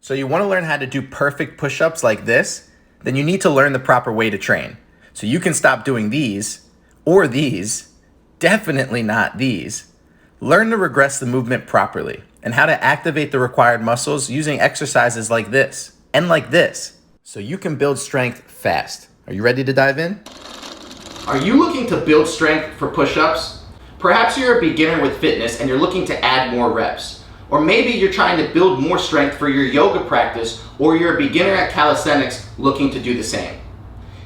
So you want to learn how to do perfect push-ups like this? Then you need to learn the proper way to train. So you can stop doing these, or these, definitely not these. Learn to regress the movement properly and how to activate the required muscles using exercises like this and like this, so you can build strength fast. Are you ready to dive in? Are you looking to build strength for push-ups? Perhaps you're a beginner with fitness and you're looking to add more reps. Or maybe you're trying to build more strength for your yoga practice, or you're a beginner at calisthenics looking to do the same.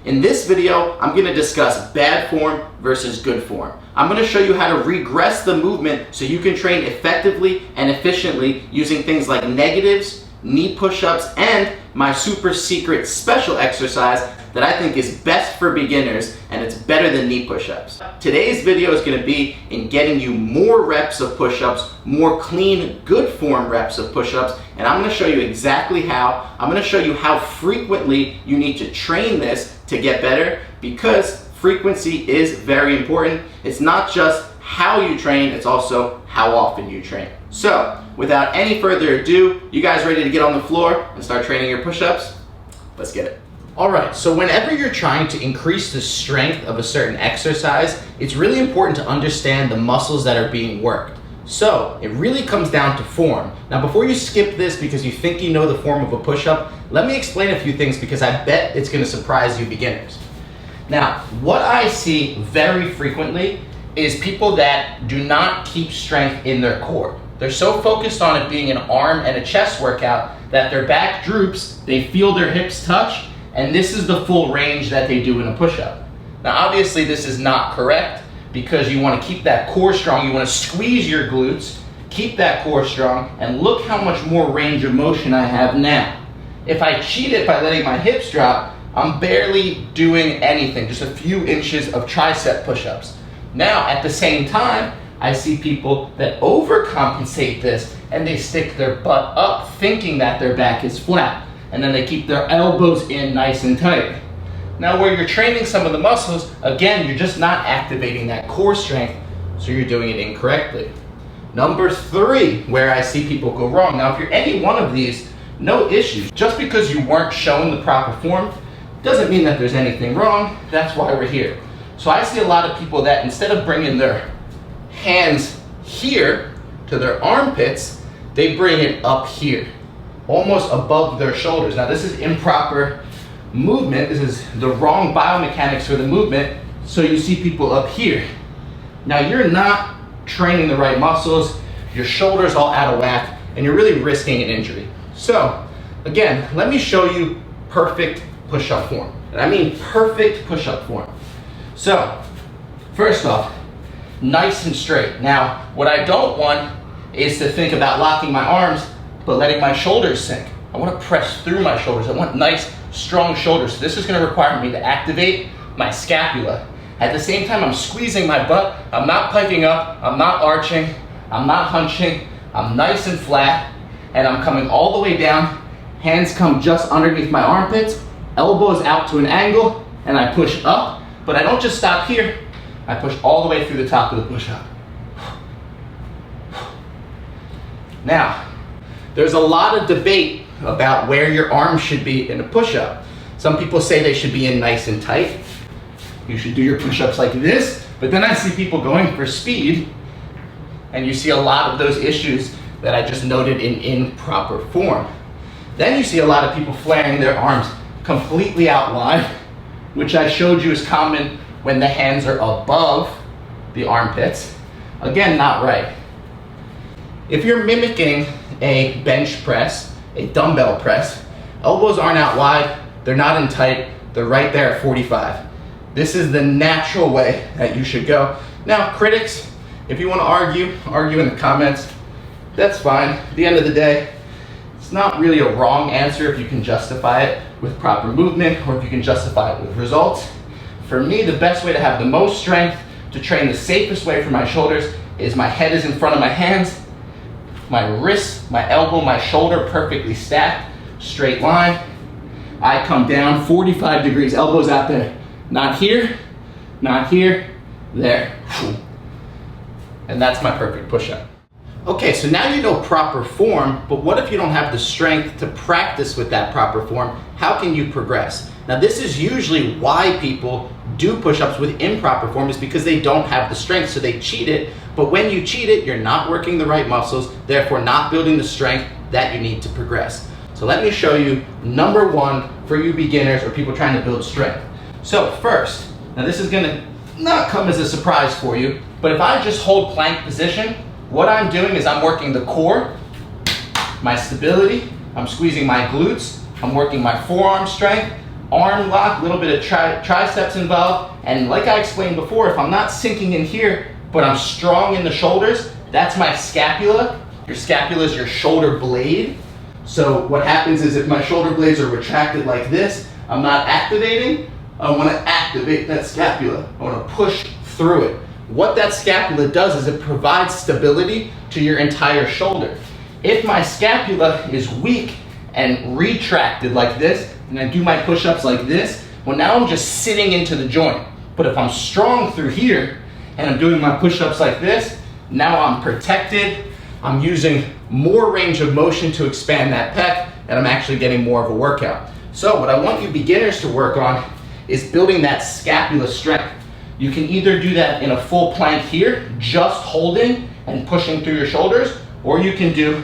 In this video, I'm going to discuss bad form versus good form. I'm going to show you how to regress the movement so you can train effectively and efficiently using things like negatives, knee push-ups, and my super secret special exercise that I think is best for beginners, and it's better than knee push-ups. Today's video is going to be in getting you more reps of push-ups, more clean, good form reps of push-ups, and I'm going to show you exactly how. I'm going to show you how frequently you need to train this to get better, because frequency is very important. It's not just how you train, it's also how often you train. So, without any further ado, you guys ready to get on the floor and start training your push-ups? Let's get it. Alright, so whenever you're trying to increase the strength of a certain exercise, it's really important to understand the muscles that are being worked. So, it really comes down to form. Now before you skip this because you think you know the form of a push-up, let me explain a few things because I bet it's going to surprise you beginners. Now, what I see very frequently is people that do not keep strength in their core. They're so focused on it being an arm and a chest workout that their back droops, they feel their hips touch, and this is the full range that they do in a push-up. Now obviously this is not correct because you want to keep that core strong, you want to squeeze your glutes, keep that core strong, and look how much more range of motion I have now. If I cheat it by letting my hips drop, I'm barely doing anything, just a few inches of tricep push-ups. Now at the same time, I see people that overcompensate this and they stick their butt up thinking that their back is flat. And then they keep their elbows in nice and tight. Now where you're training some of the muscles, again, you're just not activating that core strength, so you're doing it incorrectly. Number 3, where I see people go wrong. Now if you're any one of these, no issues. Just because you weren't shown the proper form, doesn't mean that there's anything wrong. That's why we're here. So I see a lot of people that instead of bringing their hands here to their armpits, they bring it up here, almost above their shoulders. Now this is improper movement. This is the wrong biomechanics for the movement. So you see people up here. Now you're not training the right muscles, your shoulders all out of whack, and you're really risking an injury. So again, let me show you perfect push-up form. And I mean perfect push-up form. So first off, nice and straight. Now what I don't want is to think about locking my arms but letting my shoulders sink. I want to press through my shoulders. I want nice, strong shoulders. So this is going to require me to activate my scapula. At the same time, I'm squeezing my butt. I'm not piking up. I'm not arching. I'm not hunching. I'm nice and flat. And I'm coming all the way down. Hands come just underneath my armpits. Elbows out to an angle. And I push up. But I don't just stop here. I push all the way through the top of the push-up. Now, there's a lot of debate about where your arms should be in a push-up. Some people say they should be in nice and tight. You should do your push-ups like this, but then I see people going for speed, and you see a lot of those issues that I just noted in improper form. Then you see a lot of people flaring their arms completely out wide, which I showed you is common when the hands are above the armpits. Again, not right. If you're mimicking a bench press, a dumbbell press, elbows aren't out wide, they're not in tight, they're right there at 45. This is the natural way that you should go. Now, critics, if you want to argue in the comments, that's fine. At the end of the day, it's not really a wrong answer if you can justify it with proper movement or if you can justify it with results. For me, the best way to have the most strength, to train the safest way for my shoulders, is my head is in front of my hands, my wrist, my elbow, my shoulder perfectly stacked, straight line. I come down 45 degrees, elbows out there. Not here, there. And that's my perfect push-up. Okay, so now you know proper form, but what if you don't have the strength to practice with that proper form? How can you progress? Now this is usually why people do push-ups with improper form, is because they don't have the strength, so they cheat it. But when you cheat it, you're not working the right muscles, therefore not building the strength that you need to progress. So let me show you number one for you beginners or people trying to build strength. So first, now this is gonna not come as a surprise for you, but if I just hold plank position, what I'm doing is I'm working the core, my stability, I'm squeezing my glutes, I'm working my forearm strength, arm lock, a little bit of triceps involved, and like I explained before, if I'm not sinking in here, but I'm strong in the shoulders, that's my scapula. Your scapula is your shoulder blade. So what happens is if my shoulder blades are retracted like this, I'm not activating, I wanna activate that scapula. I wanna push through it. What that scapula does is it provides stability to your entire shoulder. If my scapula is weak and retracted like this, and I do my push-ups like this, well now I'm just sitting into the joint. But if I'm strong through here, and I'm doing my push-ups like this, now I'm protected, I'm using more range of motion to expand that pec, and I'm actually getting more of a workout. So what I want you beginners to work on is building that scapula strength. You can either do that in a full plank here, just holding and pushing through your shoulders, or you can do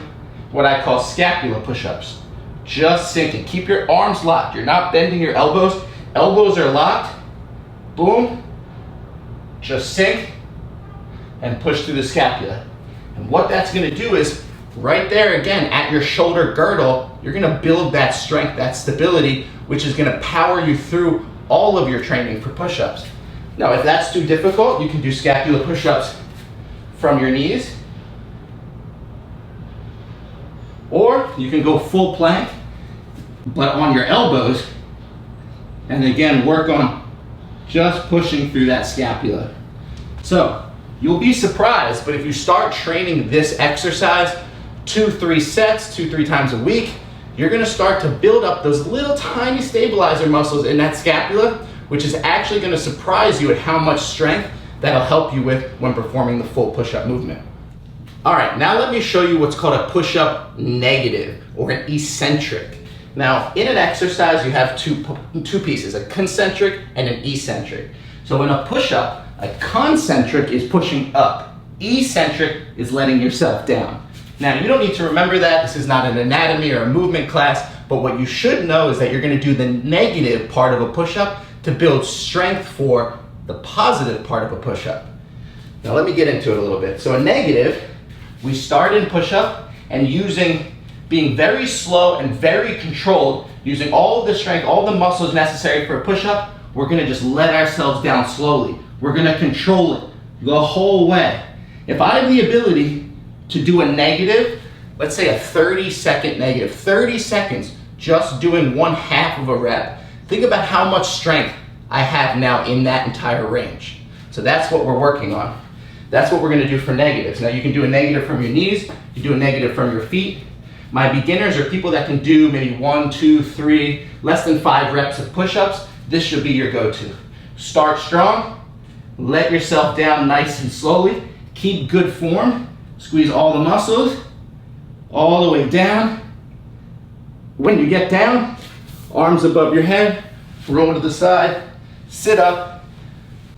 what I call scapula push-ups. Just sinking. Keep your arms locked. You're not bending your elbows. Elbows are locked. Boom. Just sink and push through the scapula. And what that's gonna do is, right there again, at your shoulder girdle, you're gonna build that strength, that stability, which is gonna power you through all of your training for push-ups. Now, if that's too difficult, you can do scapula push-ups from your knees, or you can go full plank, but on your elbows, and again, work on just pushing through that scapula. So, you'll be surprised, but if you start training this exercise 2-3 sets, 2-3 times a week, you're gonna start to build up those little tiny stabilizer muscles in that scapula, which is actually gonna surprise you at how much strength that'll help you with when performing the full push-up movement. All right, now let me show you what's called a push-up negative or an eccentric. Now, in an exercise, you have two pieces, a concentric and an eccentric. So in a push-up, a concentric is pushing up. Eccentric is letting yourself down. Now, you don't need to remember that. This is not an anatomy or a movement class, but what you should know is that you're gonna do the negative part of a push-up to build strength for the positive part of a push-up. Now let me get into it a little bit. So a negative, we start in push-up and being very slow and very controlled, using all of the strength, all the muscles necessary for a push-up, we're gonna just let ourselves down slowly. We're gonna control it the whole way. If I have the ability to do a negative, let's say a 30-second negative, 30 seconds just doing 1/2 of a rep, think about how much strength I have now in that entire range. So that's what we're working on. That's what we're gonna do for negatives. Now you can do a negative from your knees, you do a negative from your feet. My beginners are people that can do maybe 1, 2, 3, less than 5 reps of push-ups. This should be your go-to. Start strong, let yourself down nice and slowly, keep good form, squeeze all the muscles, all the way down. When you get down, arms above your head, roll to the side, sit up,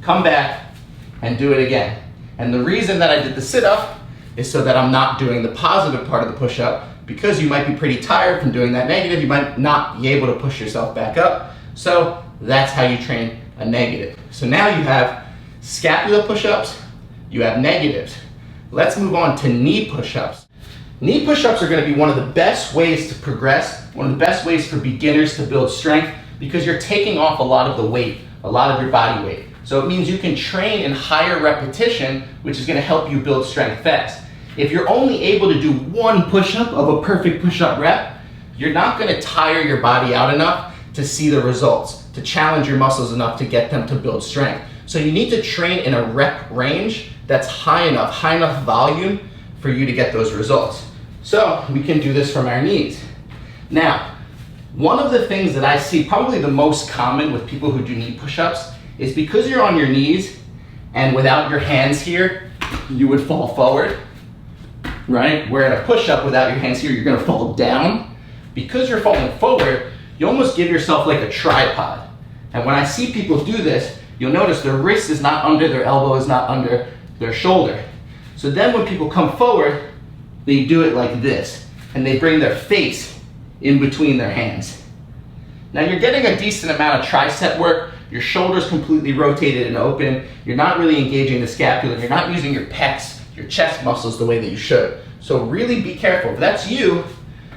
come back, and do it again. And the reason that I did the sit up is so that I'm not doing the positive part of the push-up, because you might be pretty tired from doing that negative, you might not be able to push yourself back up. So that's how you train a negative. So now you have scapula push-ups, you have negatives. Let's move on to knee push-ups. Knee push-ups are gonna be one of the best ways to progress, one of the best ways for beginners to build strength, because you're taking off a lot of the weight, a lot of your body weight. So it means you can train in higher repetition, which is gonna help you build strength fast. If you're only able to do one push-up of a perfect push-up rep, you're not gonna tire your body out enough to see the results, to challenge your muscles enough to get them to build strength. So you need to train in a rep range that's high enough volume for you to get those results. So we can do this from our knees. Now, one of the things that I see probably the most common with people who do knee push-ups is because you're on your knees and without your hands here, you would fall forward. right? Where at a push-up without your hands here, you're gonna fall down. Because you're falling forward, you almost give yourself like a tripod. And when I see people do this, you'll notice their wrist is not under, their elbow is not under their shoulder. So then when people come forward, they do it like this, and they bring their face in between their hands. Now you're getting a decent amount of tricep work, your shoulder's completely rotated and open, you're not really engaging the scapula, you're not using your pecs, your chest muscles the way that you should. So really be careful. If that's you,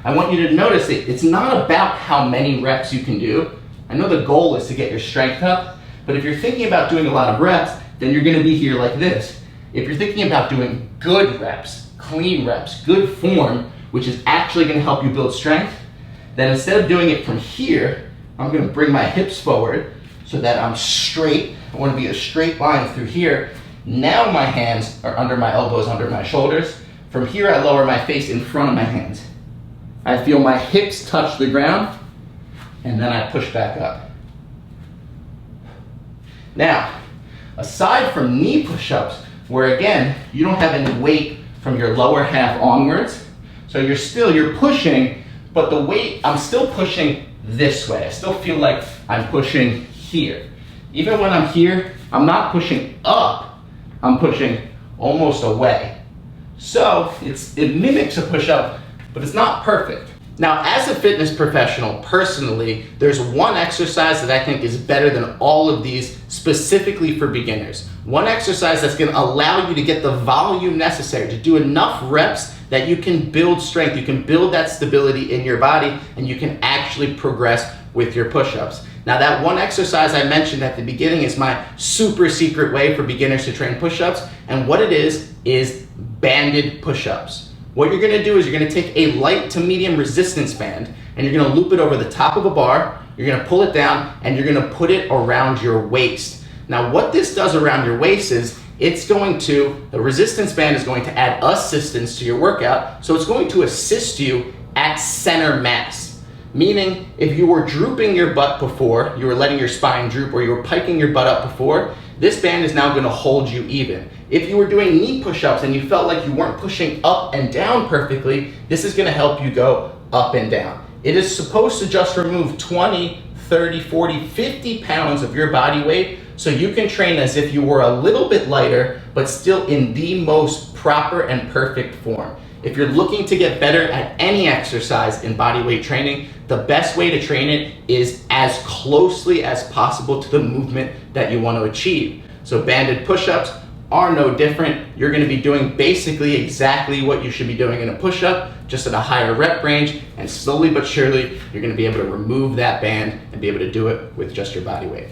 I want you to notice that it's not about how many reps you can do. I know the goal is to get your strength up, but if you're thinking about doing a lot of reps, then you're gonna be here like this. If you're thinking about doing good reps, clean reps, good form, which is actually gonna help you build strength, then instead of doing it from here, I'm gonna bring my hips forward so that I'm straight. I wanna be a straight line through here. Now my hands are under my elbows, under my shoulders. From here, I lower my face in front of my hands. I feel my hips touch the ground, and then I push back up. Now, aside from knee push-ups, where again, you don't have any weight from your lower half onwards, so you're pushing, but the weight, I'm still pushing this way. I still feel like I'm pushing here. Even when I'm here, I'm not pushing up, I'm pushing almost away. So it mimics a push-up, but it's not perfect. Now, as a fitness professional, personally, there's one exercise that I think is better than all of these specifically for beginners. One exercise that's gonna allow you to get the volume necessary to do enough reps that you can build strength, you can build that stability in your body, and you can actually progress with your push-ups. Now, that one exercise I mentioned at the beginning is my super secret way for beginners to train push-ups, and what it is banded push-ups. What you're gonna do is you're gonna take a light to medium resistance band and you're gonna loop it over the top of a bar, you're gonna pull it down, and you're gonna put it around your waist. Now what this does around your waist is the resistance band is going to add assistance to your workout, so it's going to assist you at center mass. Meaning, if you were drooping your butt before, you were letting your spine droop, or you were piking your butt up before, this band is now gonna hold you even. If you were doing knee push-ups and you felt like you weren't pushing up and down perfectly, this is gonna help you go up and down. It is supposed to just remove 20, 30, 40, 50 pounds of your body weight so you can train as if you were a little bit lighter, but still in the most proper and perfect form. If you're looking to get better at any exercise in body weight training, the best way to train it is as closely as possible to the movement that you want to achieve. So banded push-ups are no different. You're going to be doing basically exactly what you should be doing in a push-up, just at a higher rep range, and slowly but surely, you're going to be able to remove that band and be able to do it with just your body weight.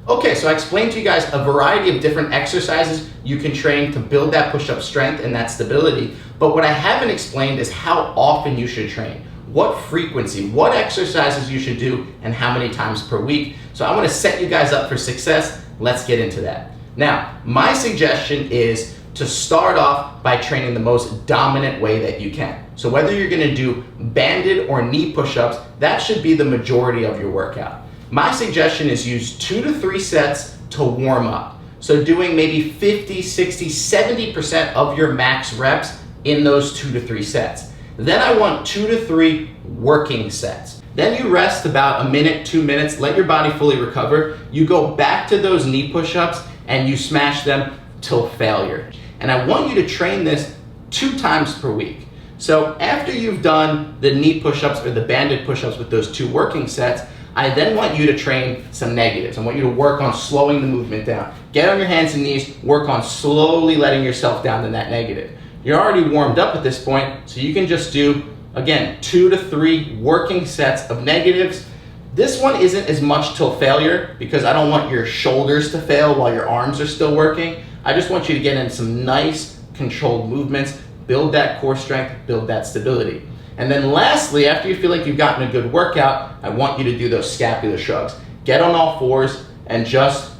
Okay, so I explained to you guys a variety of different exercises you can train to build that push-up strength and that stability, but what I haven't explained is how often you should train, what frequency, what exercises you should do, and how many times per week. So I want to set you guys up for success. Let's get into that. Now, my suggestion is to start off by training the most dominant way that you can. So whether you're going to do banded or knee push-ups, that should be the majority of your workout. My suggestion is use 2 to 3 sets to warm up. So doing maybe 50, 60, 70% of your max reps in those 2 to 3 sets. Then I want 2 to 3 working sets. Then you rest about a minute, 2 minutes, let your body fully recover. You go back to those knee push-ups and you smash them till failure. And I want you to train this 2 times per week. So after you've done the knee push-ups or the banded push-ups with those 2 working sets, I then want you to train some negatives. I want you to work on slowing the movement down. Get on your hands and knees, work on slowly letting yourself down to that negative. You're already warmed up at this point, so you can just do, again, 2 to 3 working sets of negatives. This one isn't as much till failure because I don't want your shoulders to fail while your arms are still working. I just want you to get in some nice controlled movements, build that core strength, build that stability. And then lastly, after you feel like you've gotten a good workout, I want you to do those scapular shrugs. Get on all fours and just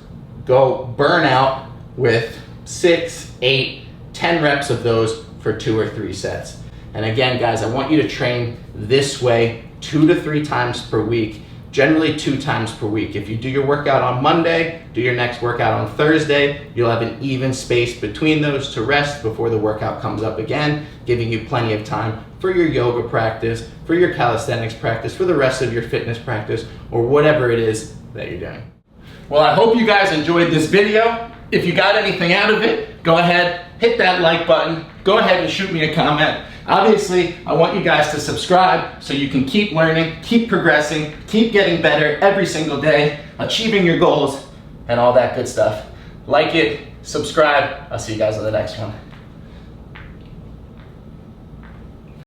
go burn out with 6, 8, 10 reps of those for 2 or 3 sets. And again, guys, I want you to train this way 2 to 3 times per week. generally 2 times per week. If you do your workout on Monday, do your next workout on Thursday, you'll have an even space between those to rest before the workout comes up again, giving you plenty of time for your yoga practice, for your calisthenics practice, for the rest of your fitness practice, or whatever it is that you're doing. Well, I hope you guys enjoyed this video. If you got anything out of it, go ahead, hit that like button, go ahead and shoot me a comment. Obviously, I want you guys to subscribe so you can keep learning, keep progressing, keep getting better every single day, achieving your goals, and all that good stuff. Like it, subscribe. I'll see you guys on the next one.